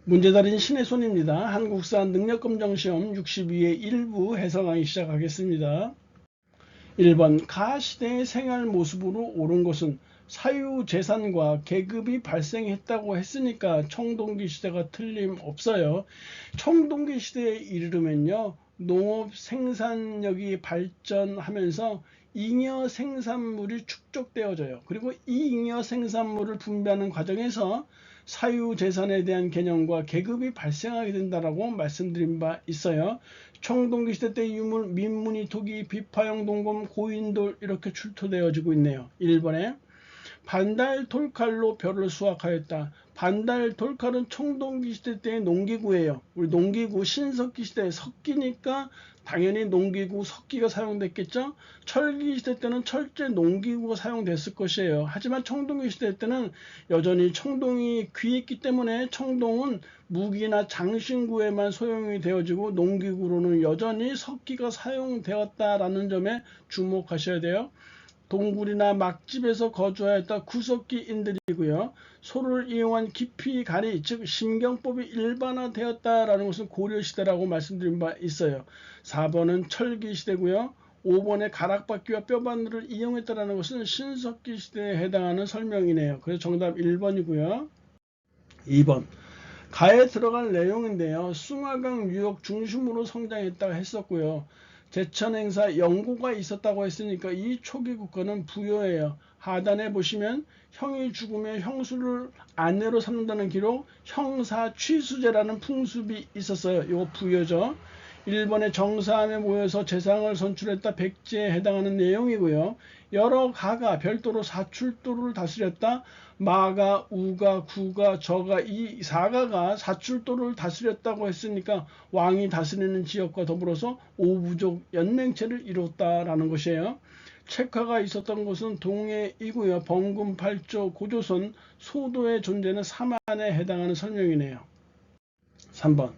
문제달인 신의 손입니다. 한국사 능력검정시험 62의 일부 해설 강의 시작하겠습니다. 1번 가시대의 생활 모습으로 옳은 것은 사유재산과 계급이 발생했다고 했으니까 청동기 시대가 틀림없어요. 청동기 시대에 이르면요, 농업 생산력이 발전하면서 잉여 생산물이 축적되어져요. 그리고 이 잉여 생산물을 분배하는 과정에서 사유재산에 대한 개념과 계급이 발생하게 된다라고 말씀드린 바 있어요. 청동기 시대 때 유물, 민무늬, 토기, 비파형 동검, 고인돌 이렇게 출토되어지고 있네요. 1번에 반달 돌칼로 벼를 수확하였다. 반달 돌칼은 청동기 시대 때의 농기구예요. 우리 농기구 신석기 시대에 석기니까 당연히 농기구 석기가 사용됐겠죠. 철기 시대 때는 철제 농기구가 사용됐을 것이에요. 하지만 청동기 시대 때는 여전히 청동이 귀했기 때문에 청동은 무기나 장신구에만 소용이 되어지고 농기구로는 여전히 석기가 사용되었다라는 점에 주목하셔야 돼요. 동굴이나 막집에서 거주하였다 구석기인들이고요. 소를 이용한 기피가리 즉 심경법이 일반화되었다라는 것은 고려시대라고 말씀드린 바 있어요. 4번은 철기시대고요. 5번에 가락바퀴와 뼈바늘을 이용했다라는 것은 신석기 시대에 해당하는 설명이네요. 그래서 정답 1번이고요. 2번 가에 들어갈 내용인데요. 숭화강 유역 중심으로 성장했다고 했었고요. 제천행사 연고가 있었다고 했으니까 이 초기 국가는 부여예요. 하단에 보시면 형이 죽으면 형수를 아내로 삼는다는 기록 형사취수제라는 풍습이 있었어요. 이거 부여죠. 1번에 정사함에 모여서 재상을 선출했다 백제에 해당하는 내용이고요. 여러 가가 별도로 사출도를 다스렸다. 마가, 우가, 구가, 저가 이 사가가 사출도를 다스렸다고 했으니까 왕이 다스리는 지역과 더불어서 오부족 연맹체를 이뤘다라는 것이에요. 책화가 있었던 곳은 동해이고요. 범금 8조 고조선 소도의 존재는 삼안에 해당하는 설명이네요. 3번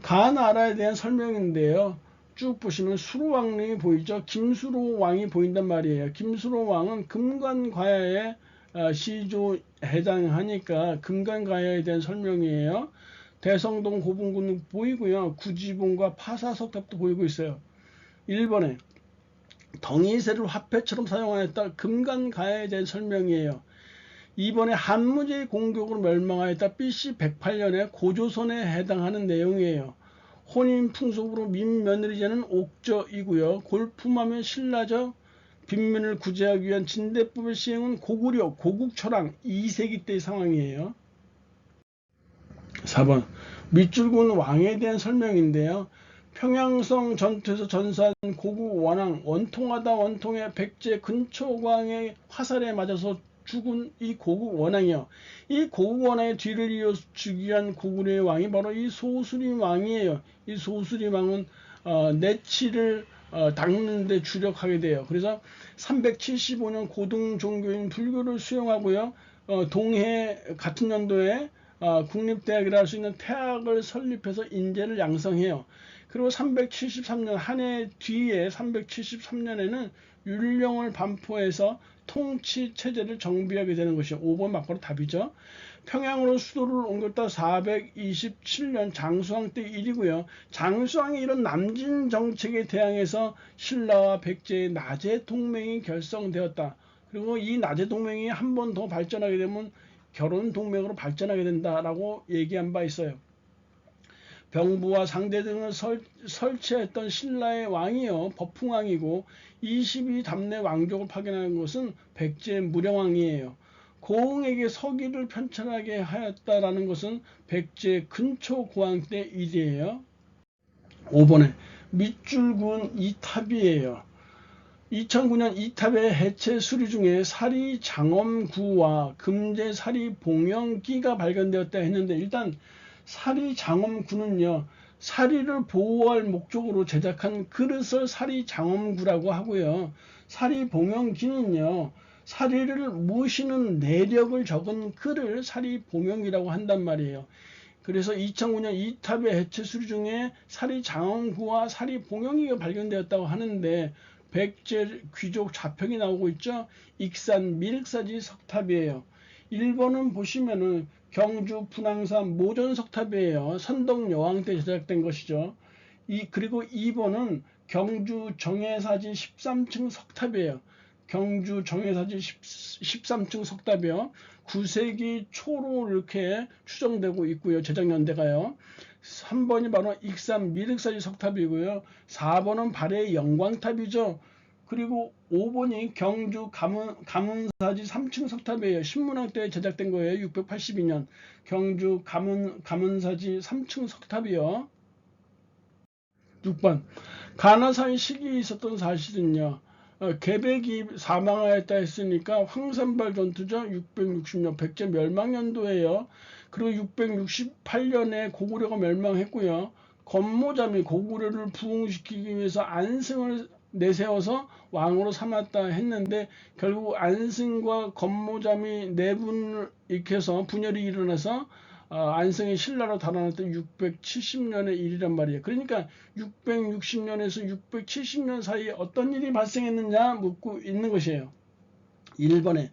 가 나라에 대한 설명인데요. 쭉 보시면 수로왕릉이 보이죠. 김수로 왕이 보인단 말이에요. 김수로 왕은 금관과야의 시조 해당하니까 금관과야에 대한 설명이에요. 대성동 고분군이 보이고요. 구지봉과 파사석탑도 보이고 있어요. 1번에 덩이새를 화폐처럼 사용하였다. 금관과야에 대한 설명이에요. 2번에 한무제의 공격으로 멸망하였다. BC 108년에 고조선에 해당하는 내용이에요. 혼인 풍속으로 민며느리제는 옥저이고요. 골품하면 신라죠. 빈민을 구제하기 위한 진대법의 시행은 고구려, 고국철왕 2세기 때의 상황이에요. 4번 밑줄군 왕에 대한 설명인데요. 평양성 전투에서 전사한 고국 원왕 원통하다 원통의 백제 근초광의 화살에 맞아서 죽은 이 고국 원왕이요. 이 고국 원왕의 뒤를 이어 즉위한 고구려의 왕이 바로 이 소수림 왕이에요. 이 소수림 왕은 내치를 닦는 데 주력하게 돼요. 그래서 375년 고등 종교인 불교를 수용하고요. 동해 같은 연도에 국립대학이라 할 수 있는 태학을 설립해서 인재를 양성해요. 그리고 373년 한 해 뒤에 373년에는 율령을 반포해서 통치 체제를 정비하게 되는 것이 5번 맞바로 답이죠. 평양으로 수도를 옮겼다 427년 장수왕 때 일이고요. 장수왕이 이런 남진 정책에 대항해서 신라와 백제의 나제 동맹이 결성되었다. 그리고 이 나제 동맹이 한 번 더 발전하게 되면 결혼 동맹으로 발전하게 된다라고 얘기한 바 있어요. 병부와 상대 등을 설치했던 신라의 왕이요. 법풍왕이고 22담내 왕족을 파견한 것은 백제 무령왕이에요. 고흥에게 서기를 편찬하게 하였다라는 것은 백제 근초고왕 때 일이에요. 5번에 밑줄군 이탑이에요. 2009년 이탑의 해체 수리 중에 사리장엄구와 금제사리봉영기가 발견되었다 했는데 일단 사리장엄구는요. 사리를 보호할 목적으로 제작한 그릇을 사리장엄구라고 하고요. 사리봉영기는요. 사리를 모시는 내력을 적은 글을 사리봉영이라고 한단 말이에요. 그래서 2009년 이탑의 해체 수리 중에 사리장엄구와 사리봉영기가 발견되었다고 하는데 백제 귀족 좌표이 나오고 있죠. 익산 밀사지 석탑이에요. 1번은 보시면은 경주 분황산 모전석탑이에요. 선덕여왕 때 제작된 것이죠. 그리고 2번은 경주 정해사지 13층 석탑이에요. 경주 정해사지 13층 석탑이요. 9세기 초로 이렇게 추정되고 있고요. 제작 연대가요. 3번이 바로 익산 미륵사지 석탑이고요. 4번은 발해의 영광탑이죠. 그리고 5번이 경주 가문사지 3층 석탑이에요. 신문왕 때 제작된 거예요. 682년 경주 가문사지 3층 석탑이요. 6번 가나산 시기에 있었던 사실은요. 계백이 사망하였다 했으니까 황산발 전투죠. 660년 백제 멸망년도예요. 그리고 668년에 고구려가 멸망했고요. 건모잠이 고구려를 부흥시키기 위해서 안승을 내세워서 왕으로 삼았다 했는데 결국 안승과 건모잠이 내분을 일으켜서 분열이 일어나서 안승이 신라로 달아났던 670년의 일이란 말이에요. 그러니까 660년에서 670년 사이에 어떤 일이 발생했느냐 묻고 있는 것이에요. 1번에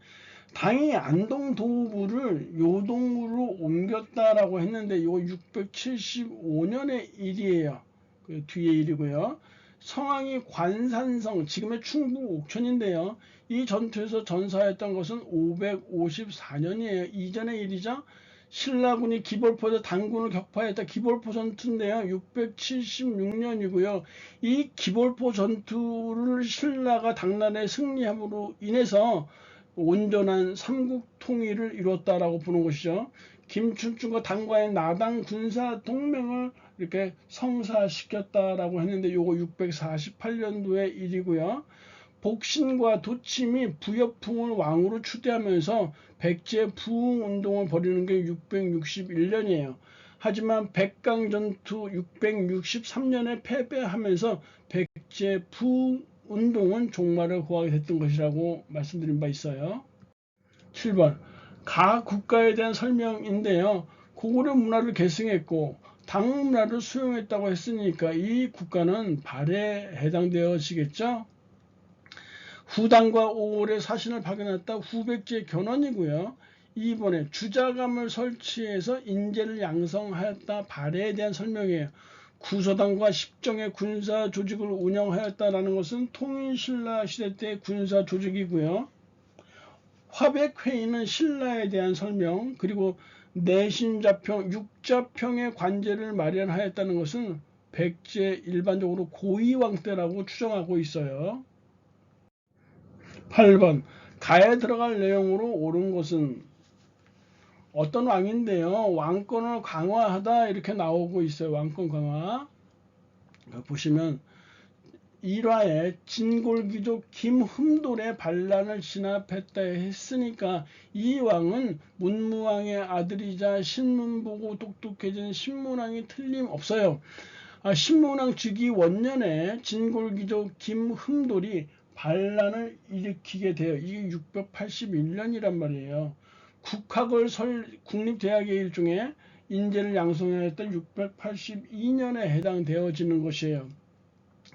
당이 안동 도부를 요동으로 옮겼다라고 했는데 이거 675년의 일이에요. 그 뒤에 일이고요. 성왕이 관산성, 지금의 충북 옥천인데요. 이 전투에서 전사했던 것은 554년이에요. 이전의 일이죠. 신라군이 기벌포에서 단군을 격파했다. 기벌포 전투인데요. 676년이고요. 이 기벌포 전투를 신라가 당나라에 승리함으로 인해서 온전한 삼국 통일을 이뤘다라고 보는 것이죠. 김춘추가 당과의 나당 군사 동맹을 이렇게 성사시켰다라고 했는데 요거 648년도의 일이고요. 복신과 도침이 부여풍을 왕으로 추대하면서 백제 부흥운동을 벌이는 게 661년이에요. 하지만 백강전투 663년에 패배하면서 백제 부흥운동은 종말을 고하게 됐던 것이라고 말씀드린 바 있어요. 7번 가 국가에 대한 설명인데요. 고구려 문화를 계승했고 당 문화를 수용했다고 했으니까 이 국가는 발해에 해당되어지겠죠. 후당과 5월에 사신을 파견했다. 후백제 견훤이고요. 2번에 주자감을 설치해서 인재를 양성하였다. 발해에 대한 설명이에요. 구서당과 십정의 군사 조직을 운영하였다라는 것은 통일신라 시대 때 군사 조직이고요. 화백회의는 신라에 대한 설명, 그리고 내신자평, 육자평의 관제를 마련하였다는 것은 백제 일반적으로 고이왕 때라고 추정하고 있어요. 8번 가에 들어갈 내용으로 옳은 것은 어떤 왕인데요. 왕권을 강화하다 이렇게 나오고 있어요. 왕권 강화. 보시면 1화에 진골귀족 김흠돌의 반란을 진압했다 했으니까 이 왕은 문무왕의 아들이자 신문 보고 똑똑해진 신문왕이 틀림없어요. 신문왕 즉위 원년에 진골귀족 김흠돌이 반란을 일으키게 돼요. 이게 681년이란 말이에요. 국학을 국립대학의 일종의 인재를 양성했던 682년에 해당되어지는 것이에요.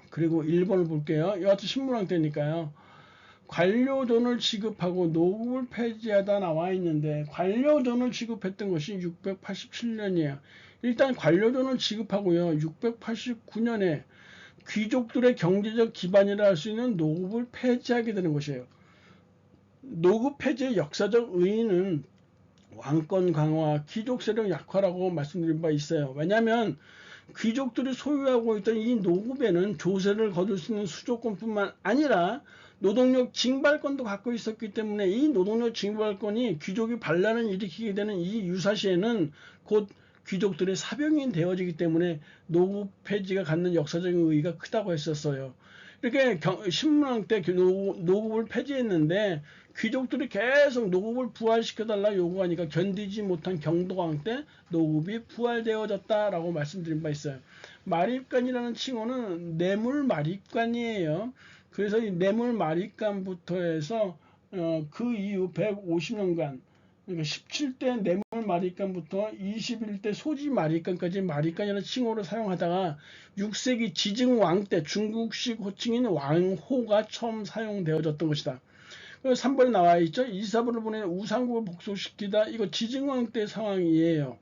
그리고 1번을 볼게요. 여하튼 신문왕 때니까요. 관료돈을 지급하고 노급을 폐지하다 나와 있는데 관료돈을 지급했던 것이 687년이에요. 일단 관료돈을 지급하고요. 689년에 귀족들의 경제적 기반이라 할 수 있는 노급을 폐지하게 되는 것이에요. 노급 폐지의 역사적 의의는 왕권 강화, 귀족 세력 약화라고 말씀드린 바 있어요. 왜냐하면 귀족들이 소유하고 있던 이 노급에는 조세를 거둘 수 있는 수조권뿐만 아니라 노동력 징발권도 갖고 있었기 때문에 이 노동력 징발권이 귀족이 반란을 일으키게 되는 이 유사시에는 곧 귀족들의 사병이 되어지기 때문에 노급 폐지가 갖는 역사적인 의의가 크다고 했었어요. 이렇게 신문왕 때 노급을 폐지했는데 귀족들이 계속 노급을 부활시켜달라 요구하니까 견디지 못한 경도왕 때 노급이 부활되어졌다라고 말씀드린 바 있어요. 마립간이라는 칭호는 뇌물마립간이에요. 그래서 이 뇌물마립간부터 해서 그 이후 150년간 그러니까 17대 뇌물마립간부터 21대 소지마립간까지 마립간이라는 칭호를 사용하다가 6세기 지증왕 때 중국식 호칭인 왕호가 처음 사용되어졌던 것이다. 3번에 나와 있죠. 이사부를 보내 우상국을 복속시키다. 이거 지증왕 때 상황이에요.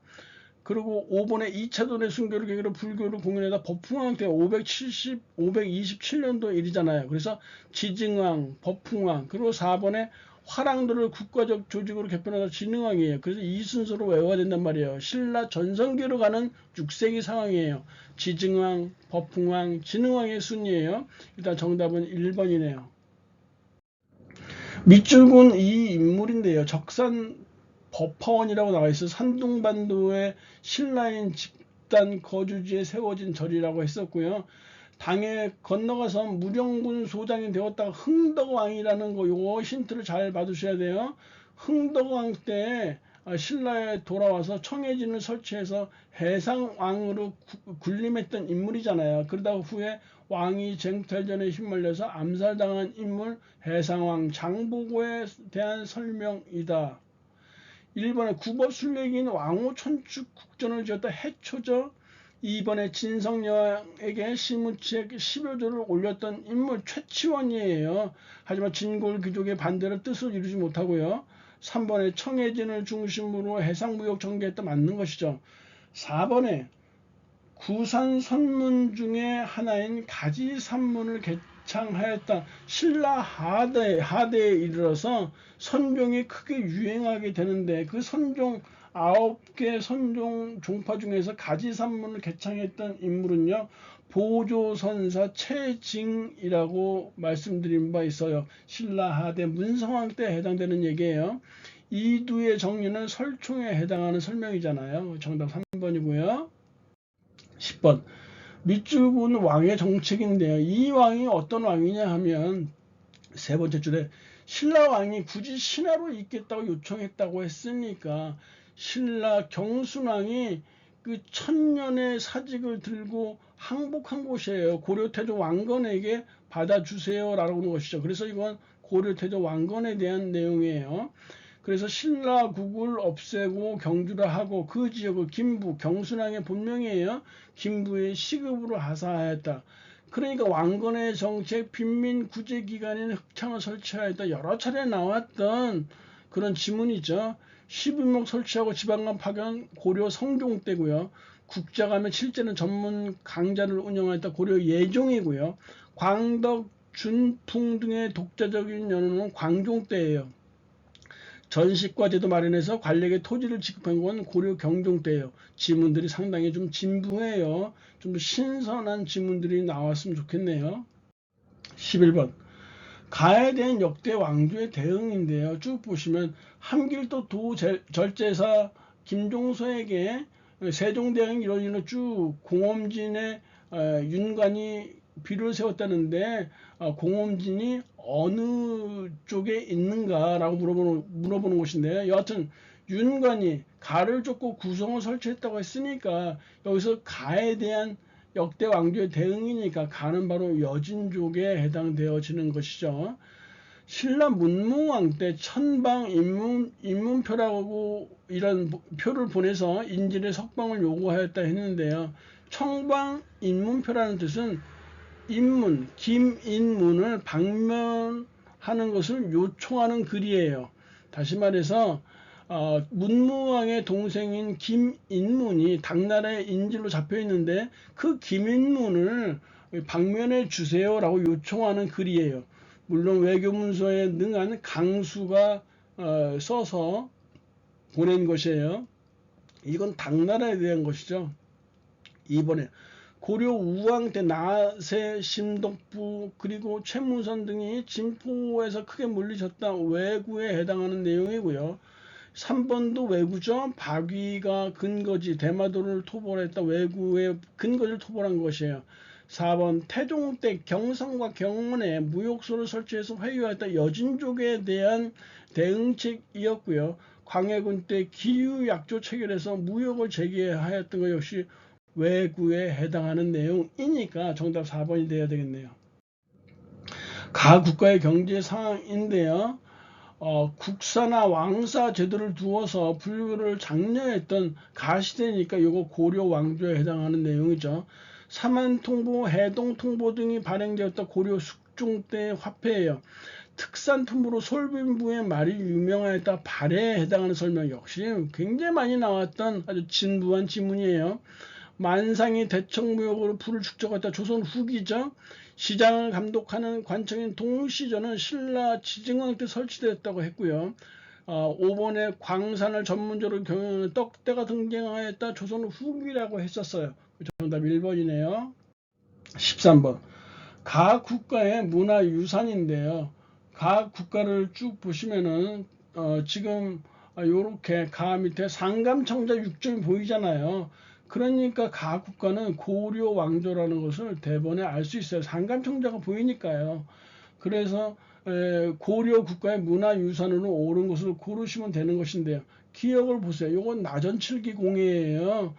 그리고 5번에 2차돈의 순교를 계기로 불교를 공연하다. 법흥왕 때 527년도 일이잖아요. 그래서 지증왕, 법흥왕. 그리고 4번에 화랑도를 국가적 조직으로 개편하다 진흥왕이에요. 그래서 이 순서로 외워야 된단 말이에요. 신라 전성기로 가는 6세기 상황이에요. 지증왕, 법흥왕, 진흥왕의 순이에요. 일단 정답은 1번이네요. 밑줄은 이 인물인데요. 적산 법화원이라고 나와 있어 산둥반도의 신라인 집단 거주지에 세워진 절이라고 했었고요. 당에 건너가서 무령군 소장이 되었다가 흥덕왕이라는 거 요거 힌트를 잘 받으셔야 돼요. 흥덕왕 때 신라에 돌아와서 청해진을 설치해서 해상왕으로 군림했던 인물이잖아요. 그러다 후에 왕이 쟁탈전에 휘말려서 암살당한 인물 해상왕 장보고에 대한 설명이다. 1번에 구법순례기인 왕후 천축 국전을 지었다 해초죠. 2번에 진성여왕에게 시무책 10여조를 올렸던 인물 최치원이에요. 하지만 진골 귀족의 반대로 뜻을 이루지 못하고요. 3번에 청해진을 중심으로 해상무역 전개했다 맞는 것이죠. 4번에 구산 선문 중에 하나인 가지산문을 개창하였다. 신라 하대에 이르러서 선종이 크게 유행하게 되는데 그 선종 9개 선종 종파 중에서 가지산문을 개창했던 인물은요. 보조선사 최징이라고 말씀드린 바 있어요. 신라 하대 문성왕 때 해당되는 얘기예요. 이두의 정리는 설총에 해당하는 설명이잖아요. 정답 3번이고요. 10번 밑줄은 왕의 정책인데요. 이 왕이 어떤 왕이냐 하면 세 번째 줄에 신라 왕이 굳이 신하로 있겠다고 요청했다고 했으니까 신라 경순왕이 그 천년의 사직을 들고 항복한 곳이에요. 고려태조 왕건에게 받아주세요 라고 하는 것이죠. 그래서 이건 고려태조 왕건에 대한 내용이에요. 그래서 신라국을 없애고 경주를 하고 그 지역을 김부, 경순왕의 본명이에요. 김부의 시급으로 하사하였다. 그러니까 왕건의 정책, 빈민 구제 기관인 흑창을 설치하였다. 여러 차례 나왔던 그런 지문이죠. 12목 설치하고 지방간 파견 고려 성종 때고요. 국자감의 실제는 전문 강좌를 운영하였다. 고려 예종이고요. 광덕, 준풍 등의 독자적인 연호는 광종 때예요. 전식과 제도 마련해서 관리에게 토지를 지급한 건 고려 경종 때예요. 지문들이 상당히 좀 진부해요. 좀 신선한 지문들이 나왔으면 좋겠네요. 11번 가에 대한 역대 왕조의 대응인데요. 쭉 보시면 함길도 도절제사 김종서에게 세종대왕이 이러지는 쭉 공엄진의 윤관이 비를 세웠다는데 공엄진이 어느 쪽에 있는가라고 물어보는 것인데요. 여하튼 윤관이 가를 쫓고 구성을 설치했다고 했으니까 여기서 가에 대한 역대 왕조의 대응이니까 가는 바로 여진족에 해당되어지는 것이죠. 신라 문무왕 때 천방 인문표라고 이런 표를 보내서 인질의 석방을 요구하였다 했는데요. 청방 인문표라는 뜻은 인문, 김인문을 방면하는 것을 요청하는 글이에요. 다시 말해서 문무왕의 동생인 김인문이 당나라의 인질로 잡혀 있는데 그 김인문을 방면해 주세요라고 요청하는 글이에요. 물론 외교문서에 능한 강수가 써서 보낸 것이에요. 이건 당나라에 대한 것이죠. 이번에 고려 우왕 때 나세, 심덕부 그리고 최무선 등이 진포에서 크게 물리쳤다. 왜구에 해당하는 내용이고요. 3번도 왜구죠. 박위가 근거지 대마도를 토벌했다. 왜구의 근거지를 토벌한 것이에요. 4번 태종 때 경성과 경원에 무역소를 설치해서 회유했다. 여진족에 대한 대응책이었고요. 광해군 때 기유약조 체결해서 무역을 재개하였던 것 역시 왜구에 해당하는 내용이니까 정답 4번이 돼야 되겠네요. 가 국가의 경제 상황인데요. 국사나 왕사 제도를 두어서 불교를 장려했던 가시대니까 이거 고려 왕조에 해당하는 내용이죠. 사만통보, 해동통보 등이 발행되었다. 고려 숙종 때 화폐예요. 특산품으로 솔빈부의 말이 유명하였다. 발에 해당하는 설명 역시 굉장히 많이 나왔던 아주 진부한 지문이에요. 만상이 대청무역으로 부를 축적했다. 조선 후기죠. 시장을 감독하는 관청인 동시저는 신라 지증왕 때 설치되었다고 했고요. 5번에 광산을 전문적으로 경영하는 떡대가 등장하였다. 조선 후기라고 했었어요. 정답 1번이네요. 13번. 각 국가의 문화유산인데요. 각 국가를 쭉 보시면은 지금 요렇게 가 밑에 상감청자 6점이 보이잖아요. 그러니까 각 국가는 고려 왕조라는 것을 대번에 알 수 있어요. 상감청자가 보이니까요. 그래서 고려 국가의 문화유산으로 오른 것을 고르시면 되는 것인데요. 기억을 보세요. 요건 나전칠기공예예요.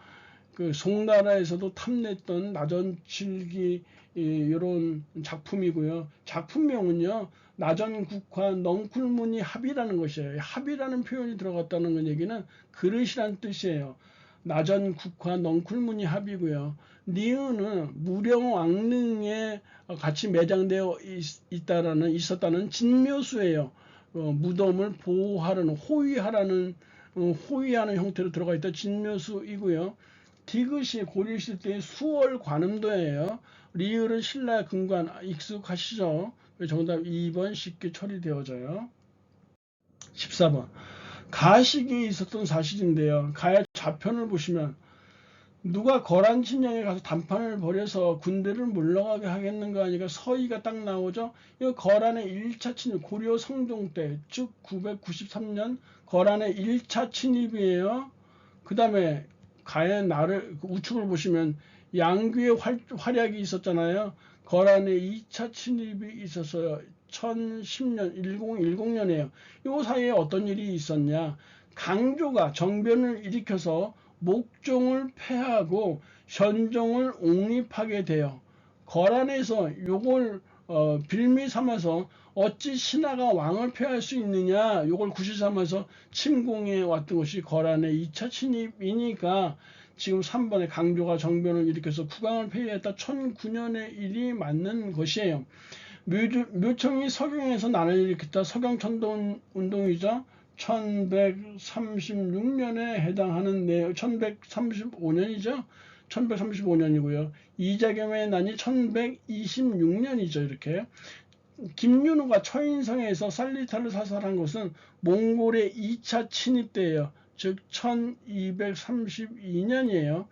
그 송나라에서도 탐냈던 나전칠기 이런 작품이고요. 작품명은요. 나전국화 넝쿨무늬 합이라는 것이에요. 합이라는 표현이 들어갔다는 건 얘기는 그릇이란 뜻이에요. 나전국화 넝쿨무늬 합이고요. 니은은 무령왕릉에 같이 매장되어 있었다는 진묘수예요. 무덤을 보호하라는 호위하는 형태로 들어가 있다 진묘수이고요. 디귿이 고려시대 때의 수월 관음도예요. 리을은 신라 근관 익숙하시죠? 정답 2번 쉽게 처리되어져요. 14번. 가식이 있었던 사실인데요. 가의 좌편을 보시면 누가 거란 침략에 가서 단판을 벌여서 군대를 물러가게 하겠는가 하니까 서의가 딱 나오죠. 이 거란의 1차 침입, 고려 성종 때, 즉 993년 거란의 1차 침입이에요. 그 다음에 가의 나를 우측을 보시면 양귀의 활약이 있었잖아요. 거란의 2차 침입이 있었어요. 1010년, 1010년이에요. 이 사이에 어떤 일이 있었냐. 강조가 정변을 일으켜서 목종을 패하고 현종을 옹립하게 돼요. 거란에서 요걸 빌미 삼아서 어찌 신하가 왕을 폐할 수 있느냐 요걸 구실 삼아서 침공해 왔던 것이 거란의 2차 침입이니까 지금 3번에 강조가 정변을 일으켜서 국왕을 폐위했다 1009년의 일이 맞는 것이에요. 묘청이 서경에서 난을 일으켰다. 서경천도운동이죠. 1136년에 해당하는 내용, 1135년이죠. 1135년이고요. 이자겸의 난이 1126년이죠. 이렇게. 김윤우가 처인성에서 살리타를 사살한 것은 몽골의 2차 침입 때예요. 즉 1232년이에요.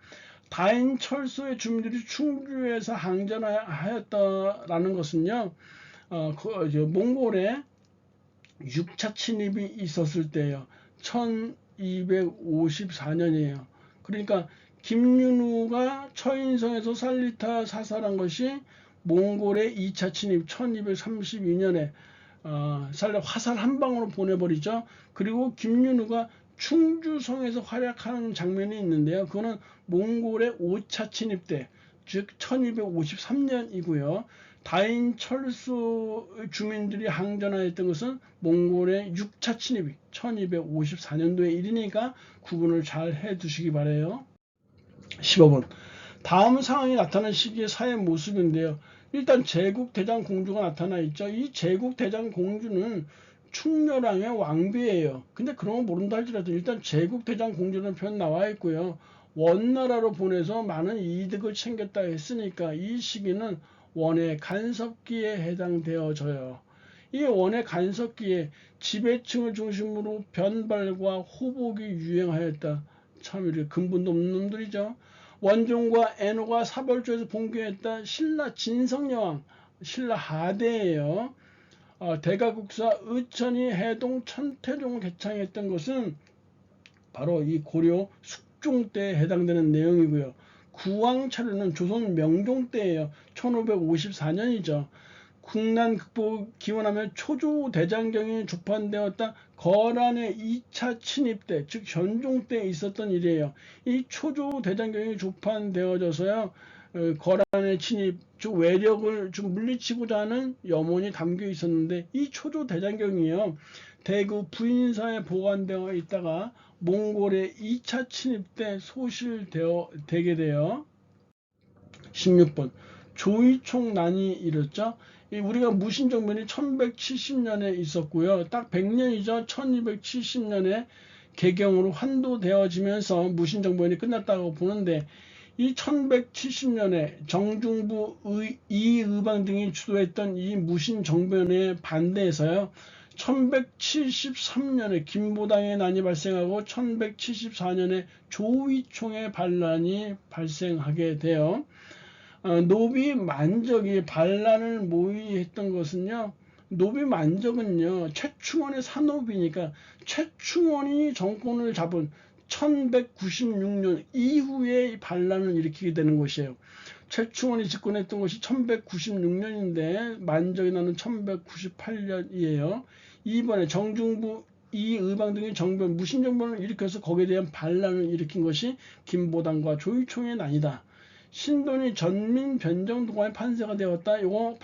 다인 철수의 주민들이 충주에서 항전하였다라는 것은요. 몽골의 6차 침입이 있었을 때예요. 1254년이에요. 그러니까 김윤우가 처인성에서 살리타 사살한 것이 몽골의 2차 침입 1232년에 화살 한 방으로 보내버리죠. 그리고 김윤우가 충주성에서 활약하는 장면이 있는데요. 그거는 몽골의 5차 침입 때, 즉 1253년이고요. 다인 철수 주민들이 항전하였던 것은 몽골의 6차 침입이 1254년도의 일이니까 구분을 잘 해두시기 바래요. 15번. 다음 상황이 나타난 시기의 사회 모습인데요. 일단 제국대장공주가 나타나 있죠. 이 제국대장공주는 충렬왕의 왕비예요. 근데 그런 거 모른다 할지라도 일단 제국대장공주라는 표현 나와 있고요. 원나라로 보내서 많은 이득을 챙겼다 했으니까 이 시기는 원의 간섭기에 해당되어져요. 이 원의 간섭기에 지배층을 중심으로 변발과 호복이 유행하였다. 참 이렇게 근본도 없는 놈들이죠. 원종과 애노가 사벌조에서 봉기했다. 신라 진성여왕, 신라 하대예요. 대가국사 의천이 해동 천태종을 개창했던 것은 바로 이 고려 숙종 때에 해당되는 내용이고요. 구왕차려는 조선 명종 때예요. 1554년이죠. 국난 극복 기원하며 초조대장경이 조판되었다. 거란의 2차 침입 때, 즉 현종 때 있었던 일이에요. 이 초조대장경이 조판되어져서요. 거란의 침입, 즉 외력을 좀 물리치고자 하는 염원이 담겨 있었는데 이 초조대장경이요. 대구 부인사에 보관되어 있다가 몽골의 2차 침입 때 소실되게 돼요. 16번. 조이총난이 일었죠. 우리가 무신정변이 1170년에 있었고요. 딱 100년이죠. 1270년에 개경으로 환도되어지면서 무신정변이 끝났다고 보는데, 이 1170년에 정중부 이의방 등이 주도했던 이 무신정변에 반대해서요, 1173년에 김보당의 난이 발생하고 1174년에 조이총의 반란이 발생하게 돼요. 노비 만적이 반란을 모의했던 것은요, 노비 만적은요, 최충원의 사노비니까 최충원이 정권을 잡은 1196년 이후에 반란을 일으키게 되는 것이에요. 최충원이 집권했던 것이 1196년인데 만적이 나는 1198년이에요. 이번에 정중부 이의방 등의 정변, 무신정변을 일으켜서 거기에 대한 반란을 일으킨 것이 김보당과 조이총의 난이다. 신돈이 전민 변정동안의 판사가 되었다. 이거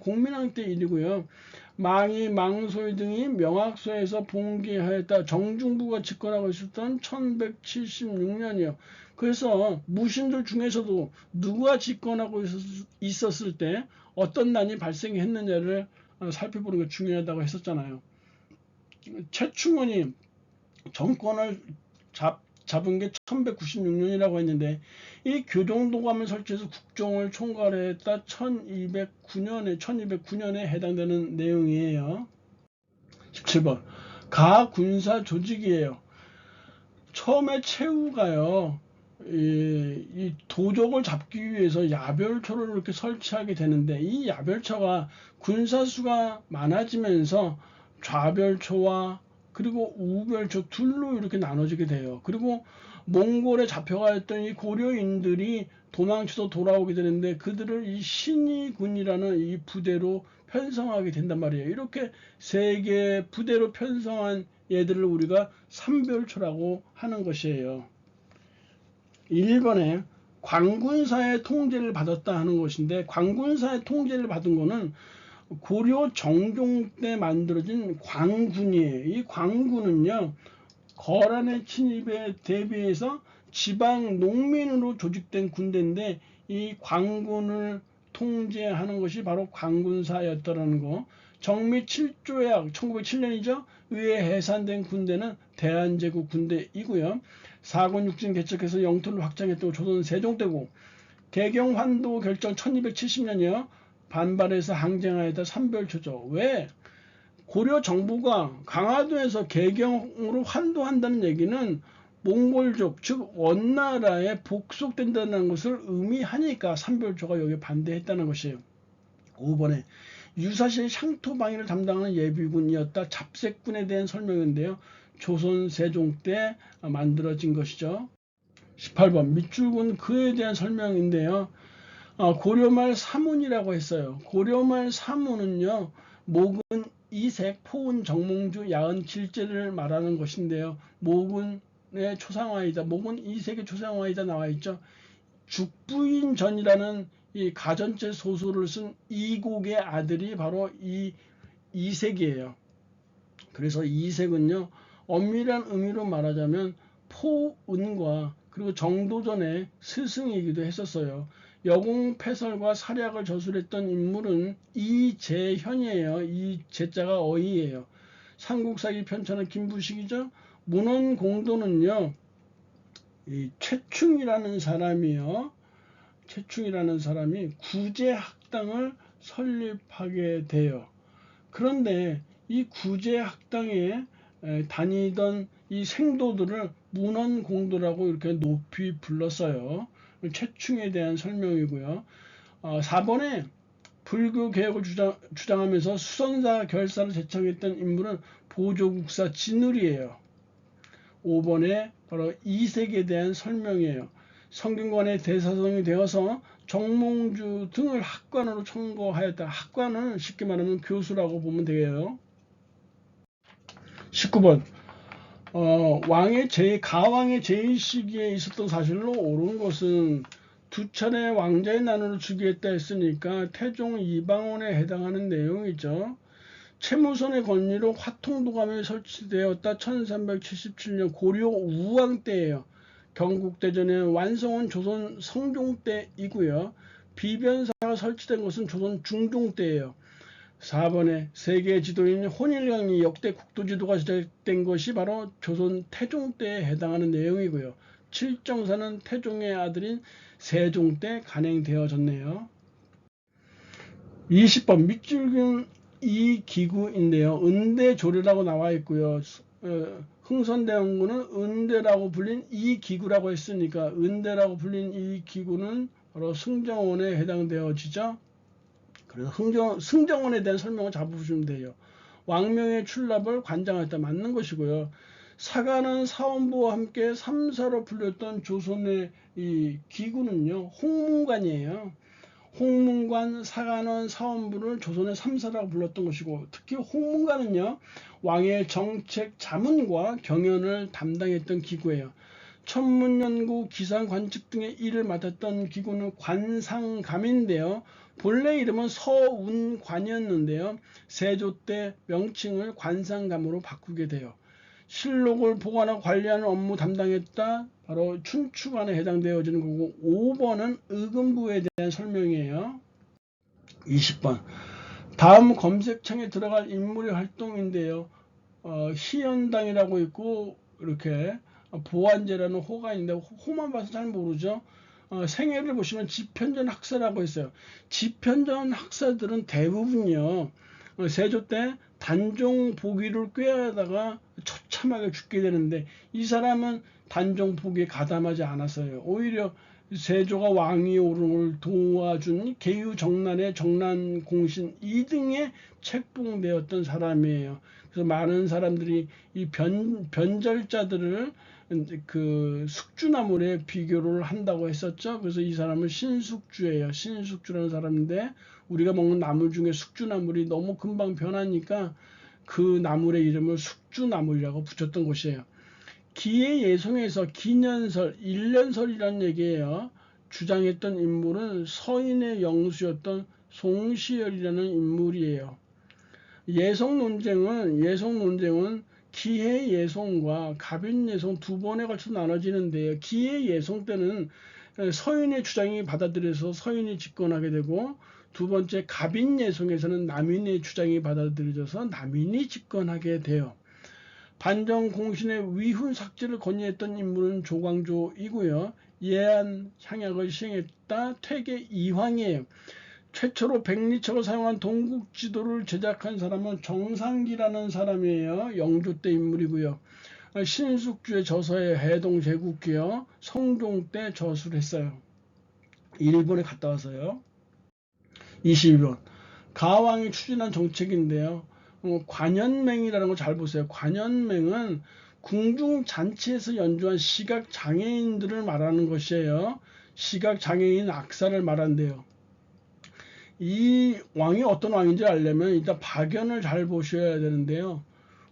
공민왕 때 일이고요. 망이 망소희 등이 명학소에서 봉기하였다. 정중부가 집권하고 있었던 1176년이요. 그래서 무신들 중에서도 누가 집권하고 있었을 때 어떤 난이 발생했느냐를 살펴보는 게 중요하다고 했었잖아요. 최충원이 정권을 잡은 게 1196년이라고 했는데, 이 교정도감을 설치해서 국정을 총괄했다 1209년에 해당되는 내용이에요. 17번 가군사 조직이에요. 처음에 최후가요, 이 도적을 잡기 위해서 야별초를 이렇게 설치하게 되는데, 이 야별초가 군사수가 많아지면서 좌별초와 그리고 우별초 둘로 이렇게 나눠지게 돼요. 그리고 몽골에 잡혀가 있던 이 고려인들이 도망쳐서 돌아오게 되는데, 그들을 이 신의군이라는 이 부대로 편성하게 된단 말이에요. 이렇게 세 개의 부대로 편성한 얘들을 우리가 삼별초라고 하는 것이에요. 1번에 광군사의 통제를 받았다 하는 것인데, 광군사의 통제를 받은 거는 고려 정종 때 만들어진 광군이에요. 이 광군은요, 거란의 침입에 대비해서 지방 농민으로 조직된 군대인데, 이 광군을 통제하는 것이 바로 광군사였더라는 거. 정미 7조약 1907년이죠. 의회 해산된 군대는 대한제국 군대이고요. 사군 육진 개척해서 영토를 확장했던 조선 세종때고, 개경환도 결정 1270년이요. 반발해서 항쟁하였다 삼별초죠. 왜? 고려 정부가 강화도에서 개경으로 환도한다는 얘기는 몽골족, 즉 원나라에 복속된다는 것을 의미하니까 삼별초가 여기 반대했다는 것이에요. 5번에 유사시의 향토방위를 담당하는 예비군이었다. 잡색군에 대한 설명인데요. 조선 세종 때 만들어진 것이죠. 18번 밑줄군 그에 대한 설명인데요. 고려말 사문이라고 했어요. 고려말 사문은요, 목은 이색, 포은, 정몽주, 야은, 길제를 말하는 것인데요. 목은의 초상화이다. 목은 이색의 초상화이다 나와 있죠. 죽부인전이라는 이 가전체 소설을 쓴 이곡의 아들이 바로 이색이에요. 그래서 이색은요, 엄밀한 의미로 말하자면 포은과 그리고 정도전의 스승이기도 했었어요. 여공패설과 사략을 저술했던 인물은 이재현이에요. 이 제자가 어이예요. 삼국사기 편찬은 김부식이죠. 문헌공도는요, 이 최충이라는 사람이요. 최충이라는 사람이 구제학당을 설립하게 돼요. 그런데 이 구제학당에 다니던 이 생도들을 문헌공도라고 이렇게 높이 불렀어요. 최충에 대한 설명이고요. 4번에 불교 개혁을 주장하면서 수선사 결사를 제청했던 인물은 보조국사 진울이에요. 5번에 바로 이색에 대한 설명이에요. 성균관의 대사성이 되어서 정몽주 등을 학관으로 청거하였다. 학관은 쉽게 말하면 교수라고 보면 되겠어요. 19번 가왕의 제1 시기에 있었던 사실로 옳은 것은 두 차례 왕자의 난으로 즉위했다 했으니까 태종 이방원에 해당하는 내용이죠. 최무선의 권위로 화통도감이 설치되었다. 1377년 고려 우왕 때예요. 경국대전의 완성은 조선 성종 때이고요. 비변사가 설치된 것은 조선 중종 때예요. 4번에 세계 지도인 혼일강리 역대 국도지도가 제작된 것이 바로 조선 태종 때에 해당하는 내용이고요. 칠정사는 태종의 아들인 세종 때 간행되어졌네요. 20번 밑줄균 이 기구인데요. 은대조례라고 나와 있고요. 흥선대원군은 은대라고 불린 이 기구라고 했으니까 은대라고 불린 이 기구는 바로 승정원에 해당되어지죠. 그래서 승정원에 대한 설명을 잡아보시면 돼요. 왕명의 출납을 관장했다 맞는 것이고요. 사관은 사원부와 함께 3사로 불렸던 조선의 이 기구는요. 홍문관이에요. 홍문관, 사관원, 사원부를 조선의 3사라고 불렀던 것이고 특히 홍문관은요. 왕의 정책 자문과 경연을 담당했던 기구예요. 천문연구, 기상관측 등의 일을 맡았던 기구는 관상감인데요. 본래 이름은 서운관이었는데요. 세조 때 명칭을 관상감으로 바꾸게 돼요. 실록을 보관하고 관리하는 업무 담당했다. 바로 춘추관에 해당되어지는 거고 5번은 의금부에 대한 설명이에요. 20번 다음 검색창에 들어갈 인물의 활동인데요. 희연당이라고 있고 이렇게 보안제라는 호가 있는데 호만 봐서 잘 모르죠. 생애를 보시면 집현전 학사라고 있어요. 집현전 학사들은 대부분요. 세조 때 단종 보기를 꾀하다가 처참하게 죽게 되는데 이 사람은 단종 보기에 가담하지 않았어요. 오히려 세조가 왕위 오름을 도와준 계유정난의 정난공신 2등에 책봉되었던 사람이에요. 그래서 많은 사람들이 이 변절자들을 그 숙주나물에 비교를 한다고 했었죠. 그래서 이 사람은 신숙주예요. 신숙주라는 사람인데 우리가 먹는 나물 중에 숙주나물이 너무 금방 변하니까 그 나물의 이름을 숙주나물이라고 붙였던 것이에요. 기의 예송에서 기년설, 일년설이라는 얘기예요. 주장했던 인물은 서인의 영수였던 송시열이라는 인물이에요. 예송 논쟁은 기해예송과 갑인예송 두 번에 걸쳐 나눠지는데요. 기해예송 때는 서인의 주장이 받아들여서 서인이 집권하게 되고 두 번째 갑인예송에서는 남인의 주장이 받아들여져서 남인이 집권하게 돼요. 반정공신의 위훈 삭제를 건의했던 인물은 조광조이고요. 예안 향약을 시행했다. 퇴계 이황이에요. 최초로 백리책을 사용한 동국지도를 제작한 사람은 정상기라는 사람이에요. 영조 때 인물이고요. 신숙주의 저서에 해동제국기요. 성종 때 저술을 했어요. 일본에 갔다 와서요. 22번 가왕이 추진한 정책인데요. 관현맹이라는 거 잘 보세요. 관현맹은 궁중잔치에서 연주한 시각장애인들을 말하는 것이에요. 시각장애인 악사를 말한대요. 이 왕이 어떤 왕인지 알려면 일단 박연을 잘 보셔야 되는데요.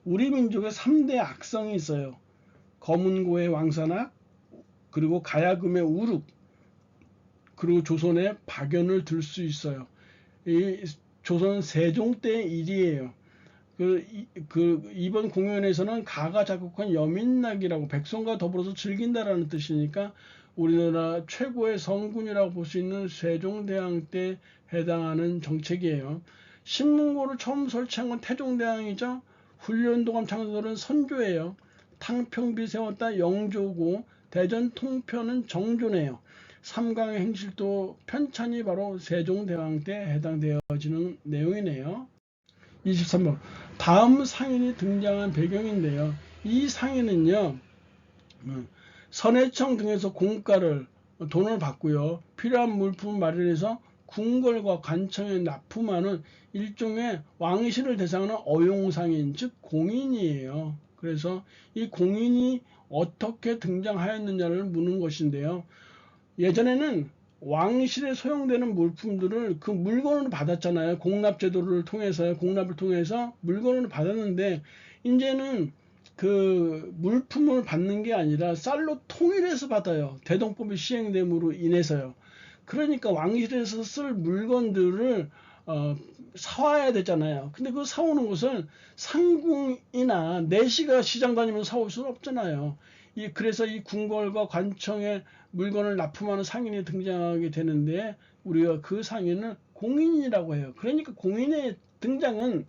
우리 민족의 3대 악성이 있어요. 검은고의 왕산악, 그리고 가야금의 우륵, 그리고 조선의 박연을 들 수 있어요. 이 조선 세종 때 일이에요. 이번 공연에서는 가가 작곡한 여민락이라고 백성과 더불어서 즐긴다라는 뜻이니까 우리나라 최고의 성군이라고 볼 수 있는 세종대왕 때 해당하는 정책이에요. 신문고를 처음 설치한 건 태종대왕이죠. 훈련도감 창설은 선조예요. 탕평비 세웠다 영조고 대전 통편은 정조네요. 삼강의 행실도 편찬이 바로 세종대왕 때 해당되어지는 내용이네요. 23번 다음 상인이 등장한 배경인데요. 이 상인은요. 선해청 등에서 공가를 돈을 받고요. 필요한 물품을 마련해서 궁궐과 관청에 납품하는 일종의 왕실을 대상하는 어용상인 즉 공인이에요. 그래서 이 공인이 어떻게 등장하였느냐를 묻는 것인데요. 예전에는 왕실에 소용되는 물품들을 그 물건으로 받았잖아요. 공납제도를 통해서 공납을 통해서 물건으로 받았는데 이제는 그 물품을 받는 게 아니라 쌀로 통일해서 받아요. 대동법이 시행됨으로 인해서요. 그러니까 왕실에서 쓸 물건들을 사와야 되잖아요. 근데 그 사오는 것을 상궁이나 내시가 시장 다니면서 사올 수는 없잖아요. 그래서 이 궁궐과 관청에 물건을 납품하는 상인이 등장하게 되는데 우리가 그 상인을 공인이라고 해요. 그러니까 공인의 등장은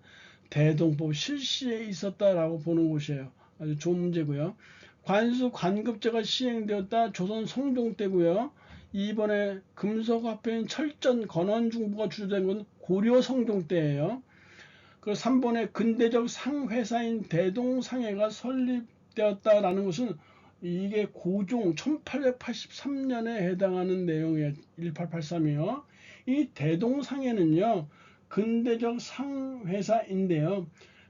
대동법 실시에 있었다라고 보는 것이에요. 아주 좋은 문제고요. 관수 관급제가 시행되었다. 조선 성종 때고요. 이번에 금속화폐인 철전 건원중부가 주된 건 고려 성종 때예요. 그 3번에 근대적 상회사인 대동상해가 설립되었다라는 것은 이게 고종 1883년에 해당하는 내용이에요. 1883이요. 이 대동상해는요. 근대적 상회사인데요.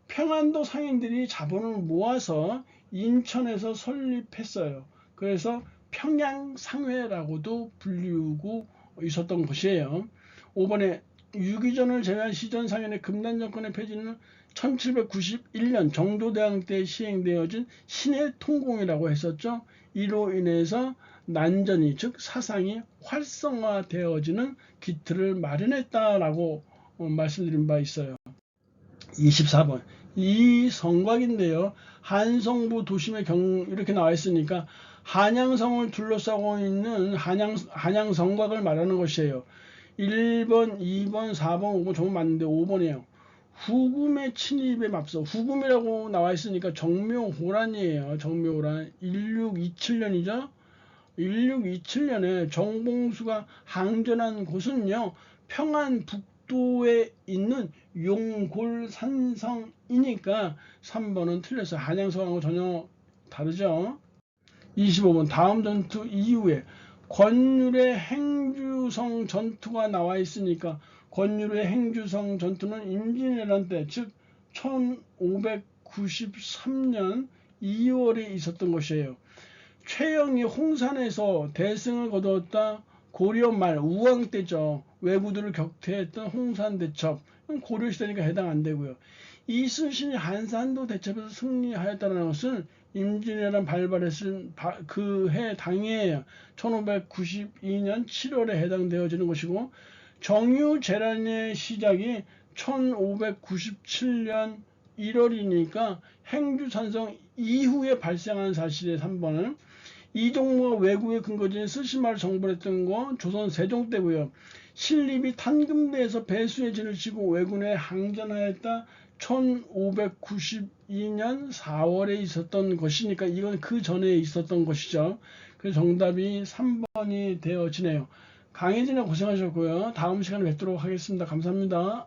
평안도 상인들이 자본을 모아서 인천에서 설립했어요. 그래서 평양상회라고도 불리우고 있었던 것이에요. 5번에 유기전을 제외한 시전 상인의 금단 정권의 폐지는 1791년 정조대왕 때 시행되어진 신의 통공이라고 했었죠. 이로 인해서 난전이 즉 사상이 활성화되어지는 기틀을 마련했다라고 말씀드린 바 있어요. 24번 이 성곽인데요. 한성부 도심의 이렇게 나와 있으니까 한양성을 둘러싸고 있는 한양성곽을 말하는 것이에요. 1번, 2번, 4번, 5번 정말 맞는데 5번이에요. 후금의 침입에 맞서 후금이라고 나와 있으니까 정묘호란이에요. 정묘호란 1627년이죠. 1627년에 정봉수가 항전한 곳은요. 평안 북도에 있는 용골산성이니까 3번은 틀렸어요. 한양성하고 전혀 다르죠. 25번 다음 전투 이후에 권율의 행주성 전투가 나와 있으니까 권율의 행주성 전투는 임진왜란 때 즉 1593년 2월에 있었던 것이에요. 최영이 홍산에서 대승을 거두었다. 고려 말 우왕 때죠. 왜구들을 격퇴했던 홍산 대첩. 고려 시대니까 해당 안 되고요. 이순신이 한산도 대첩에서 승리하였다는 것은 임진왜란 발발했을 그 해 당해예요. 1592년 7월에 해당되어지는 것이고 정유재란의 시작이 1597년 1월이니까 행주산성 이후에 발생한 사실의 3번은 이종무가 왜구의 근거지인 쓰시마를 정벌했던 건 조선 세종 때고요. 신립이 탄금대에서 배수의 진을 치고 왜군에 항전하였다. 1592년 4월에 있었던 것이니까 이건 그 전에 있었던 것이죠. 그래서 정답이 3번이 되어지네요. 강혜진아 고생하셨고요. 다음 시간에 뵙도록 하겠습니다. 감사합니다.